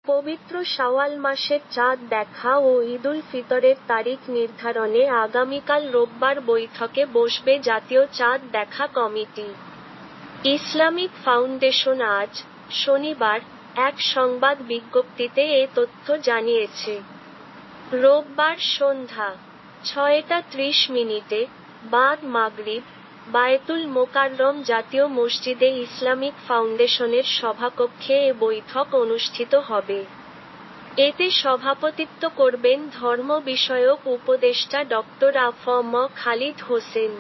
পবিত্র শাওয়াল মাসের চাঁদ দেখা ও ঈদুল ফিতরের তারিখ নির্ধারণে আগামীকাল রোববার বৈঠকে বসবে জাতীয় চাঁদ দেখা কমিটি। ইসলামিক ফাউন্ডেশন আজ, শনিবার, এক সংবাদ বিজ্ঞপ্তিতে এ তথ্য জানিয়েছে। রোববার সন্ধ্যা ৬টা ৩০ বাদ মাগরিব, বায়তুল মোকাররম জাতীয় মসজিদে ইসলামিক ফাউন্ডেশনের সভাকক্ষে এ বৈঠক অনুষ্ঠিত হবে। এতে সভাপতিত্ব করবেন ধর্ম বিষয়ক উপদেষ্টা ডক্টর আ.ফ.ম. খালিদ হোসেন।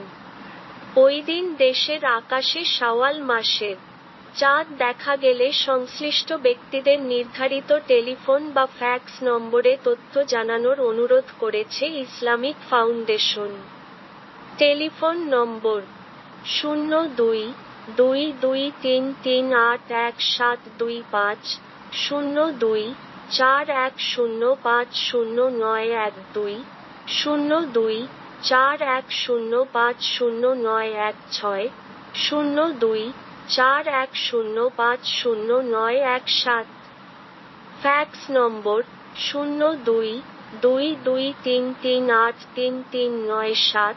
ওই দিন দেশের আকাশে শাওয়াল মাসের চাঁদ দেখা গেলে সংশ্লিষ্ট ব্যক্তিদের নির্ধারিত টেলিফোন বা ফ্যাক্স নম্বরে তথ্য জানানোর অনুরোধ করেছে Islamic Foundation. Telephone number 02-2233811725, 02-41050912, 02-41050916, 02-41050917, fax number 02-2233833397,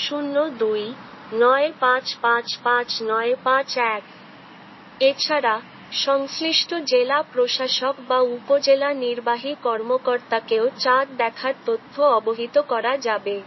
02-95555951। এছাড়া, সংশ্লিষ্ট জেলা প্রশাসক বা উপজেলা নির্বাহী কর্মকর্তাকেও চাঁদ দেখার তথ্য অবহিত করা যাবে।